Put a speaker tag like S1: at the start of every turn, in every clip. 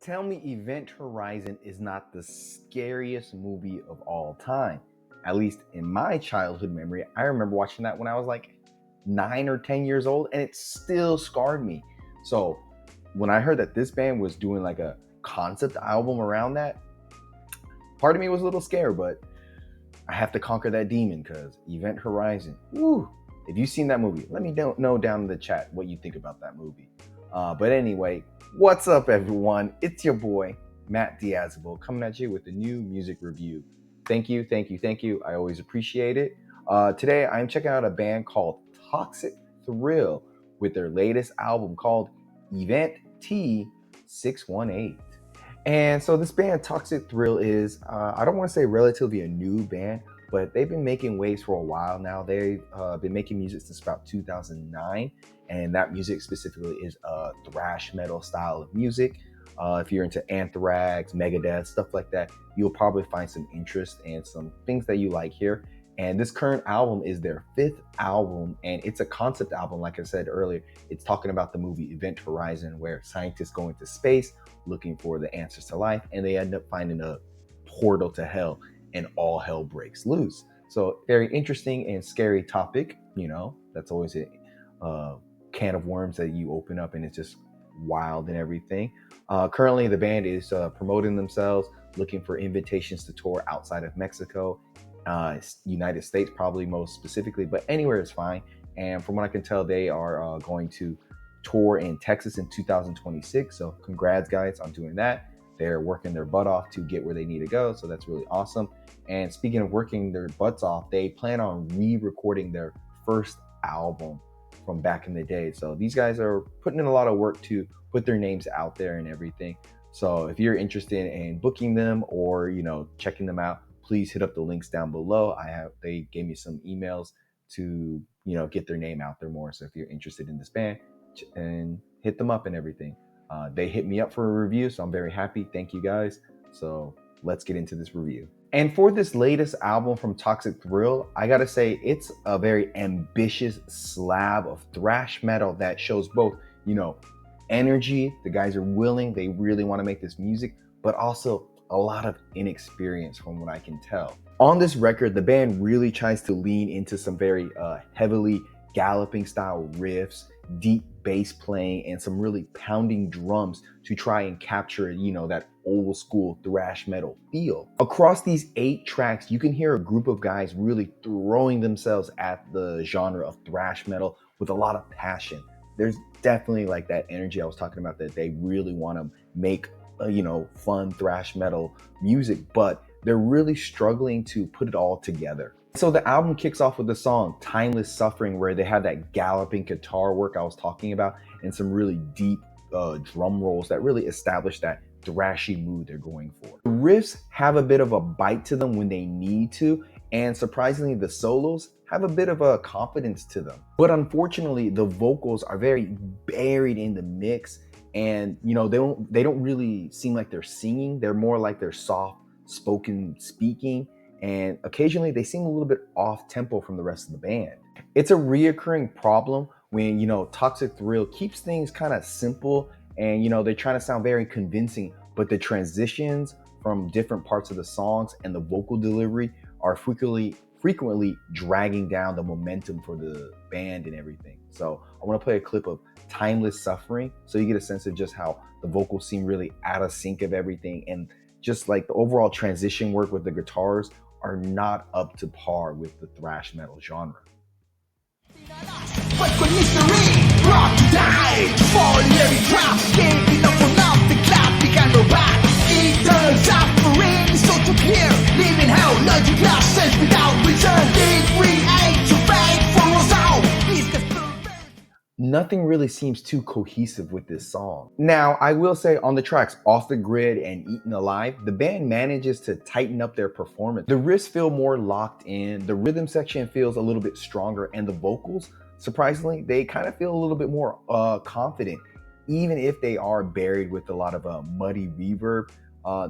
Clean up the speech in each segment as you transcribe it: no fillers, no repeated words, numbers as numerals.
S1: Tell me Event Horizon is not the scariest movie of all time. At least in my childhood memory, I remember watching that when I was like 9 or 10 years old, and it still scarred me. So when I heard that this band was doing like a concept album around that, part of me was a little scared, but I have to conquer that demon because Event Horizon, woo. If you've seen that movie, let me know down in the chat what you think about that movie. But anyway, what's up, everyone? It's your boy, Matt Diazable, coming at you with a new music review. Thank you. I always appreciate it. Today, I'm checking out a band called Toxic Thrill with their latest album called Event T-618. And so this band, Toxic Thrill, is, I don't want to say relatively a new band, but they've been making waves for a while now. They've been making music since about 2009, and that music specifically is a thrash metal style of music. If you're into Anthrax, Megadeth, stuff like that, you'll probably find some interest and some things that you like here. And this current album is their 5th album, and it's a concept album. Like I said earlier, it's talking about the movie Event Horizon, where scientists go into space looking for the answers to life, and they end up finding a portal to hell, and all hell breaks loose. So very interesting and scary topic. You know, that's always a can of worms that you open up, and it's just wild and everything. Currently, the band is promoting themselves, looking for invitations to tour outside of Mexico, United States probably most specifically, but anywhere is fine. And from what I can tell, they are going to tour in Texas in 2026. So congrats, guys, on doing that. They're working their butt off to get where they need to go. So that's really awesome. And speaking of working their butts off, they plan on re-recording their first album from back in the day. So these guys are putting in a lot of work to put their names out there and everything. So if you're interested in booking them or, you know, checking them out, please hit up the links down below. They gave me some emails to, you know, get their name out there more. So if you're interested in this band, and hit them up and everything. They hit me up for a review, so I'm very happy. Thank you, guys. So let's get into this review. And for this latest album from Toxic Thrill, I gotta say it's a very ambitious slab of thrash metal that shows both, you know, energy. The guys are willing, they really want to make this music, but also a lot of inexperience from what I can tell. On this record, the band really tries to lean into some very heavily galloping style riffs, deep bass playing, and some really pounding drums to try and capture, you know, that old school thrash metal feel. Across these 8 tracks, you can hear a group of guys really throwing themselves at the genre of thrash metal with a lot of passion. There's definitely like that energy I was talking about, that they really want to make you know, fun thrash metal music, but they're really struggling to put it all together. So the album kicks off with the song Timeless Suffering, where they have that galloping guitar work I was talking about and some really deep drum rolls that really establish that thrashy mood they're going for. The riffs have a bit of a bite to them when they need to, and surprisingly the solos have a bit of a confidence to them. But unfortunately, the vocals are very buried in the mix, and you know, they don't really seem like they're singing. They're more like they're soft spoken speaking, and occasionally they seem a little bit off tempo from the rest of the band. It's a reoccurring problem when, you know, Toxic Thrill keeps things kind of simple, and you know, they're trying to sound very convincing, but the transitions from different parts of the songs and the vocal delivery are frequently dragging down the momentum for the band and everything. So I want to play a clip of Timeless Suffering so you get a sense of just how the vocals seem really out of sync of everything, and just like the overall transition work with the guitars are not up to par with the thrash metal genre. But when mystery brought to die, fall every trap, gave enough for nothing, clap, began to back. Eternal suffering, so to clear, living hell, like classes without return. They create to fade for us all. Nothing really seems too cohesive with this song. Now, I will say on the tracks Off the Grid and Eaten Alive, the band manages to tighten up their performance. The riffs feel more locked in, the rhythm section feels a little bit stronger, and the vocals, surprisingly, they kind of feel a little bit more confident. Even if they are buried with a lot of muddy reverb,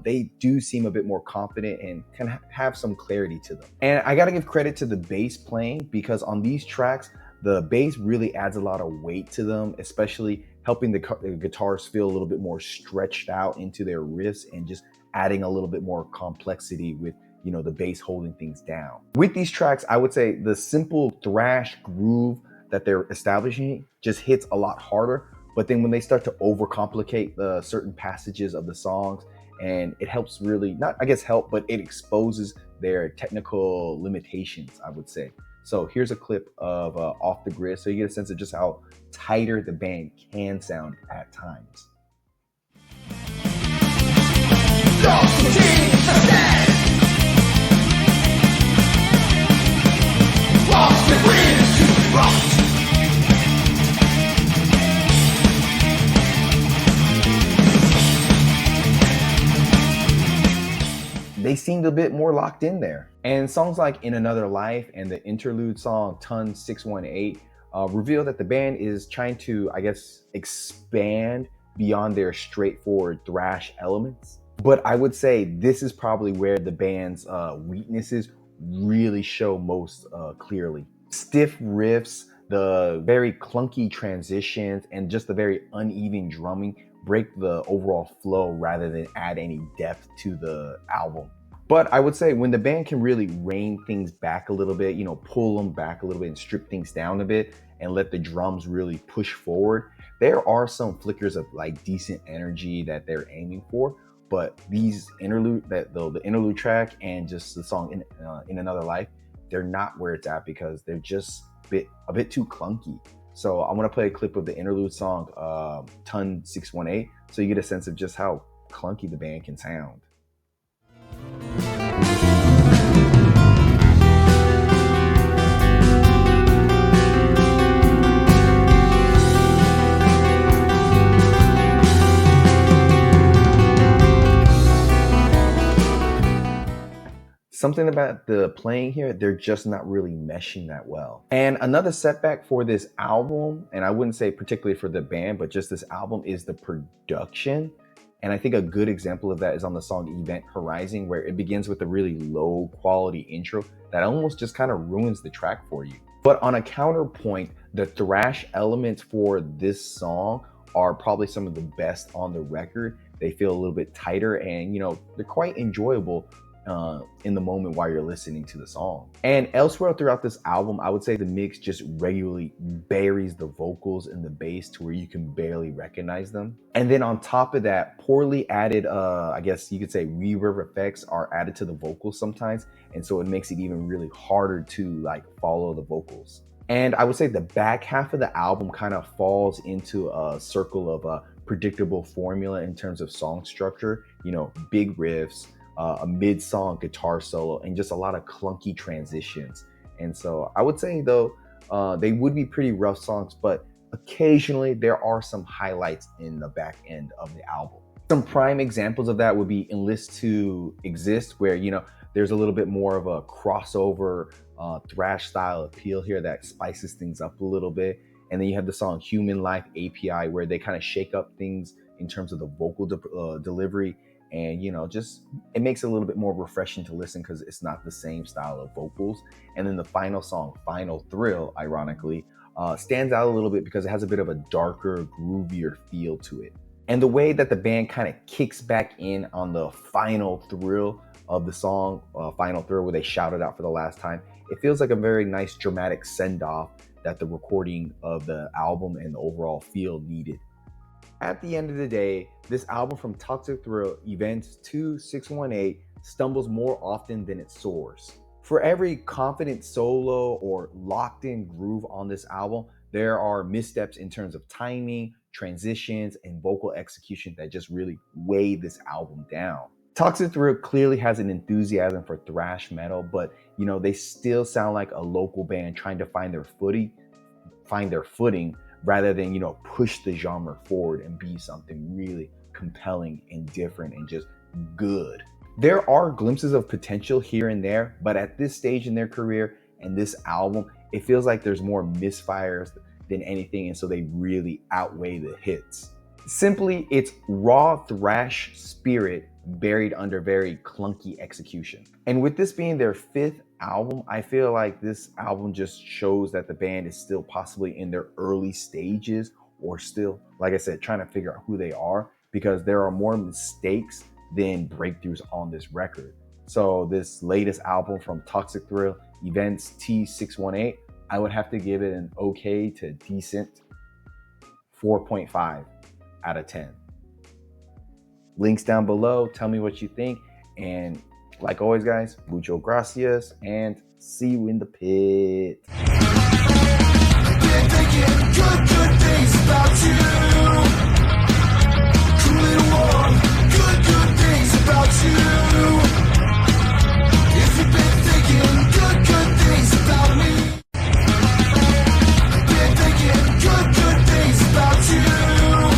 S1: they do seem a bit more confident and can have some clarity to them. And I gotta give credit to the bass playing, because on these tracks, the bass really adds a lot of weight to them, especially helping the guitars feel a little bit more stretched out into their riffs and just adding a little bit more complexity with the bass holding things down. With these tracks, I would say the simple thrash groove that they're establishing just hits a lot harder. But then when they start to overcomplicate the certain passages of the songs, and it helps really, not I guess help, but it exposes their technical limitations, I would say. So here's a clip of Off the Grid, so you get a sense of just how tighter the band can sound at times. They seemed a bit more locked in there. And songs like In Another Life and the interlude song T-618 reveal that the band is trying to, I guess, expand beyond their straightforward thrash elements. But I would say this is probably where the band's weaknesses really show most clearly. Stiff riffs, the very clunky transitions, and just the very uneven drumming break the overall flow rather than add any depth to the album. But I would say when the band can really rein things back a little bit, pull them back a little bit and strip things down a bit and let the drums really push forward, there are some flickers of like decent energy that they're aiming for. But these the interlude track and just the song In Another Life, they're not where it's at because they're just a bit too clunky. So I'm gonna play a clip of the interlude song T-618 so you get a sense of just how clunky the band can sound. Something about the playing here, they're just not really meshing that well. And another setback for this album, and I wouldn't say particularly for the band, but just this album, is the production. And I think a good example of that is on the song Event Horizon, where it begins with a really low quality intro that almost just kind of ruins the track for you. But on a counterpoint, the thrash elements for this song are probably some of the best on the record. They feel a little bit tighter and, they're quite enjoyable in the moment while you're listening to the song. And elsewhere throughout this album, I would say the mix just regularly buries the vocals and the bass to where you can barely recognize them. And then on top of that, poorly added, I guess you could say reverb effects are added to the vocals sometimes. And so it makes it even really harder to like follow the vocals. And I would say the back half of the album kind of falls into a circle of a predictable formula in terms of song structure, big riffs, a mid-song guitar solo, and just a lot of clunky transitions. And so I would say though, they would be pretty rough songs, but occasionally there are some highlights in the back end of the album. Some prime examples of that would be Enlist to Exist, where, there's a little bit more of a crossover thrash style appeal here that spices things up a little bit. And then you have the song Human Life API, where they kind of shake up things in terms of the vocal delivery. And just it makes it a little bit more refreshing to listen because it's not the same style of vocals. And then the final song, Final Thrill, ironically, stands out a little bit because it has a bit of a darker, groovier feel to it. And the way that the band kind of kicks back in on the final thrill of the song, Final Thrill, where they shout it out for the last time, it feels like a very nice dramatic send-off that the recording of the album and the overall feel needed. At the end of the day, this album from Toxic Thrill, Events T-618, stumbles more often than it soars. For every confident solo or locked in groove on this album, there are missteps in terms of timing, transitions, and vocal execution that just really weigh this album down. Toxic Thrill clearly has an enthusiasm for thrash metal, but they still sound like a local band trying to find their footing rather than, push the genre forward and be something really compelling and different and just good. There are glimpses of potential here and there, but at this stage in their career and this album, it feels like there's more misfires than anything, and so they really outweigh the hits. Simply, it's raw thrash spirit buried under very clunky execution. And with this being their 5th album, I feel like this album just shows that the band is still possibly in their early stages we're still, like I said, trying to figure out who they are, because there are more mistakes than breakthroughs on this record. So this latest album from Toxic Thrill, Events T-618, I would have to give it an okay to decent 4.5 out of 10. Links down below. Tell me what you think. And like always, guys, mucho gracias, and see you in the pit. Good things about you. Cool little